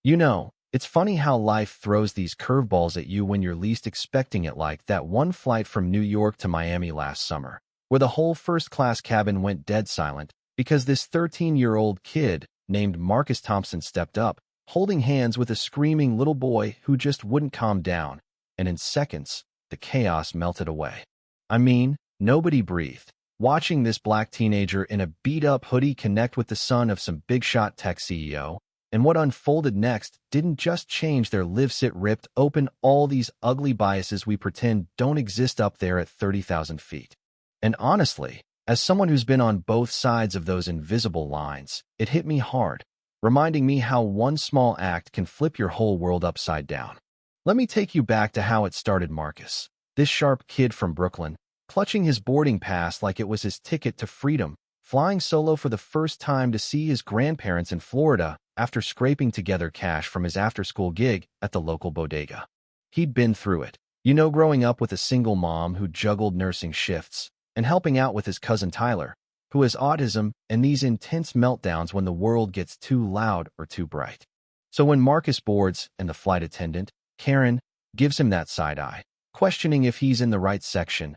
You know, it's funny how life throws these curveballs at you when you're least expecting it, like that one flight from New York to Miami last summer, where the whole first-class cabin went dead silent because this 13-year-old kid named Marcus Thompson stepped up, holding hands with a screaming little boy who just wouldn't calm down, and in seconds, the chaos melted away. I mean, nobody breathed. Watching this black teenager in a beat-up hoodie connect with the son of some big-shot tech CEO, and what unfolded next didn't just change their lives, it ripped open all these ugly biases we pretend don't exist up there at 30,000 feet. And honestly, as someone who's been on both sides of those invisible lines, it hit me hard, reminding me how one small act can flip your whole world upside down. Let me take you back to how it started. Marcus, this sharp kid from Brooklyn, clutching his boarding pass like it was his ticket to freedom, flying solo for the first time to see his grandparents in Florida after scraping together cash from his after-school gig at the local bodega. He'd been through it. You know, growing up with a single mom who juggled nursing shifts and helping out with his cousin Tyler, who has autism, and these intense meltdowns when the world gets too loud or too bright. So when Marcus boards and the flight attendant, Karen, gives him that side eye, questioning if he's in the right section.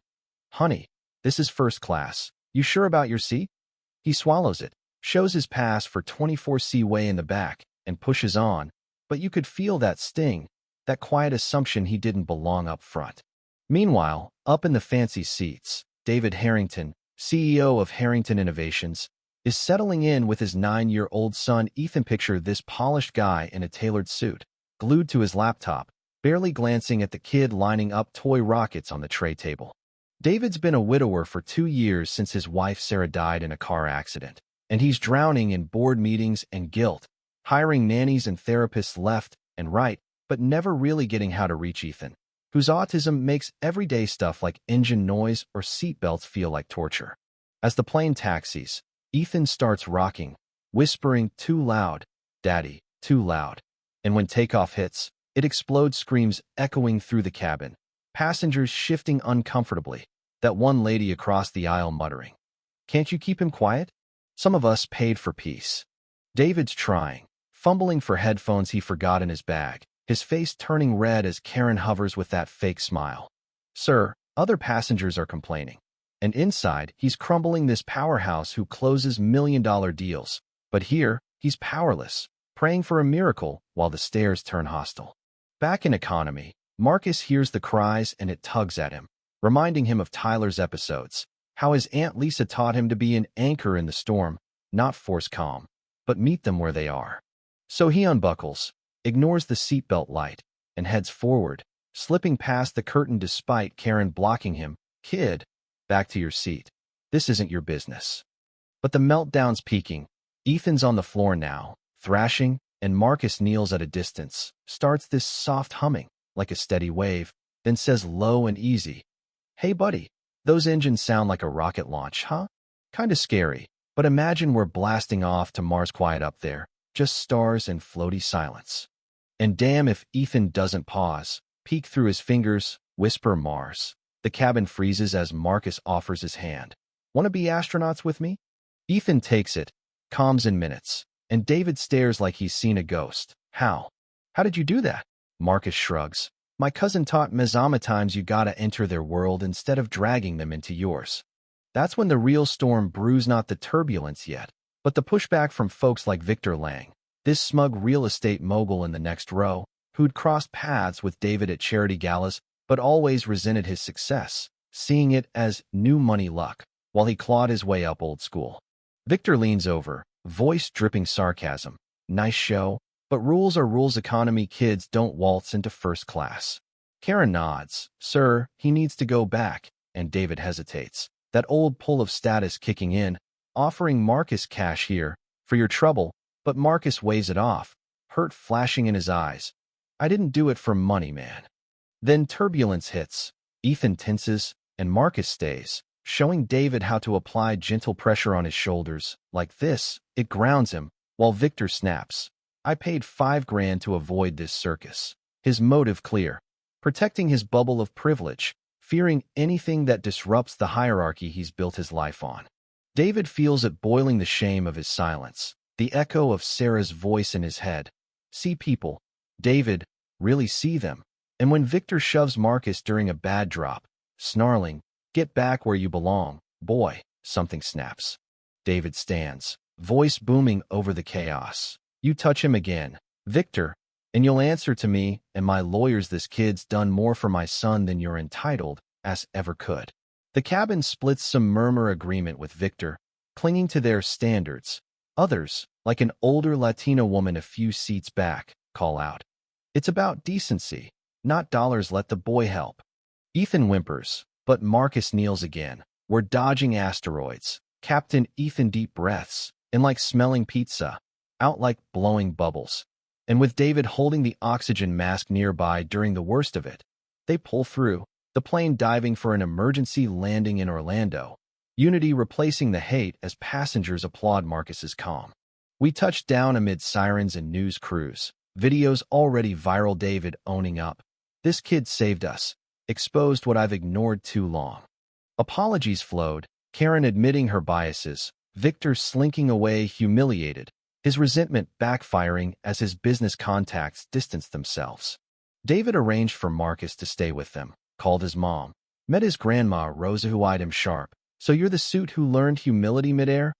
"Honey, this is first class. You sure about your seat?" He swallows it, shows his pass for 24C way in the back, and pushes on, but you could feel that sting, that quiet assumption he didn't belong up front. Meanwhile, up in the fancy seats, David Harrington, CEO of Harrington Innovations, is settling in with his 9-year-old son Ethan. Picture this polished guy in a tailored suit, glued to his laptop, barely glancing at the kid lining up toy rockets on the tray table. David's been a widower for 2 years since his wife Sarah died in a car accident, and he's drowning in board meetings and guilt, hiring nannies and therapists left and right, but never really getting how to reach Ethan, whose autism makes everyday stuff like engine noise or seatbelts feel like torture. As the plane taxis, Ethan starts rocking, whispering, "Too loud, Daddy, too loud." And when takeoff hits, it explodes, screams echoing through the cabin, passengers shifting uncomfortably, that one lady across the aisle muttering, "Can't you keep him quiet?" Some of us paid for peace. David's trying, fumbling for headphones he forgot in his bag, his face turning red as Karen hovers with that fake smile. "Sir," other passengers are complaining. And inside, he's crumbling, this powerhouse who closes million-dollar deals. But here, he's powerless, praying for a miracle while the stares turn hostile. Back in economy, Marcus hears the cries and it tugs at him, reminding him of Tyler's episodes, how his Aunt Lisa taught him to be an anchor in the storm, not force calm, but meet them where they are. So he unbuckles, ignores the seatbelt light, and heads forward, slipping past the curtain despite Karen blocking him. "Kid, back to your seat. This isn't your business." But the meltdown's peaking. Ethan's on the floor now, thrashing, and Marcus kneels at a distance, starts this soft humming, like a steady wave, then says low and easy, "Hey buddy, those engines sound like a rocket launch, huh? Kinda scary, but imagine we're blasting off to Mars. Quiet up there, just stars and floaty silence." And damn if Ethan doesn't pause, peek through his fingers, whisper Mars. The cabin freezes as Marcus offers his hand. "Wanna be astronauts with me?" Ethan takes it, calms in minutes, and David stares like he's seen a ghost. "How? How did you do that?" Marcus shrugs. "My cousin taught me sometimes you gotta enter their world instead of dragging them into yours." That's when the real storm brews, not the turbulence yet, but the pushback from folks like Victor Lang, this smug real estate mogul in the next row, who'd crossed paths with David at charity galas, but always resented his success, seeing it as new money luck, while he clawed his way up old school. Victor leans over, voice dripping sarcasm. "Nice show, but rules are rules. Economy kids don't waltz into first class." Karen nods. "Sir, he needs to go back," and David hesitates, that old pull of status kicking in, offering Marcus cash here, for your trouble, but Marcus waves it off, hurt flashing in his eyes. "I didn't do it for money, man." Then turbulence hits. Ethan tenses, and Marcus stays, showing David how to apply gentle pressure on his shoulders. Like this, it grounds him, while Victor snaps. "I paid $5,000 to avoid this circus." His motive clear, protecting his bubble of privilege, fearing anything that disrupts the hierarchy he's built his life on. David feels it boiling, the shame of his silence, the echo of Sarah's voice in his head. See people. David, really see them. And when Victor shoves Marcus during a bad drop, snarling, "Get back where you belong, boy," something snaps. David stands, voice booming over the chaos. "You touch him again, Victor, and you'll answer to me and my lawyers. This kid's done more for my son than you're entitled as ever could." The cabin splits. Some murmur agreement with Victor, clinging to their standards. Others, like an older Latina woman a few seats back, call out, "It's about decency, not dollars. Let the boy help." Ethan whimpers, but Marcus kneels again. "We're dodging asteroids." Captain Ethan deep breaths, in like smelling pizza, out like blowing bubbles. And with David holding the oxygen mask nearby during the worst of it, they pull through, the plane diving for an emergency landing in Orlando. Unity replacing the hate as passengers applaud Marcus's calm. We touch down amid sirens and news crews. Videos already viral. David owning up. "This kid saved us. Exposed what I've ignored too long." Apologies flowed, Karen admitting her biases, Victor slinking away humiliated, his resentment backfiring as his business contacts distanced themselves. David arranged for Marcus to stay with them, called his mom, met his grandma Rosa who eyed him sharp. "So you're the suit who learned humility midair?"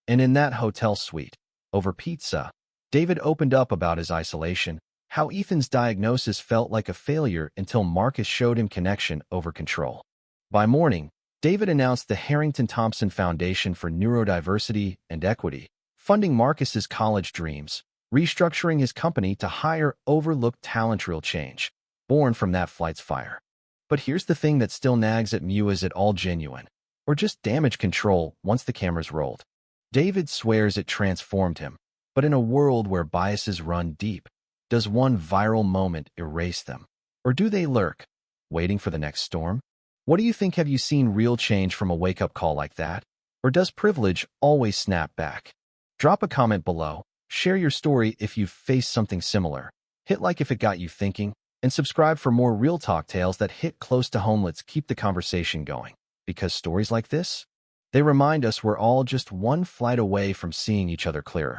And in that hotel suite, over pizza, David opened up about his isolation, how Ethan's diagnosis felt like a failure until Marcus showed him connection over control. By morning, David announced the Harrington-Thompson Foundation for Neurodiversity and Equity, funding Marcus's college dreams, restructuring his company to hire overlooked talent. Real change, born from that flight's fire. But here's the thing that still nags at me: is it all genuine? Or just damage control once the cameras rolled? David swears it transformed him, but in a world where biases run deep, does one viral moment erase them? Or do they lurk, waiting for the next storm? What do you think? Have you seen real change from a wake-up call like that? Or does privilege always snap back? Drop a comment below, share your story if you've faced something similar, hit like if it got you thinking, and subscribe for more real talk tales that hit close to home. Let's keep the conversation going, because stories like this, they remind us we're all just one flight away from seeing each other clearer.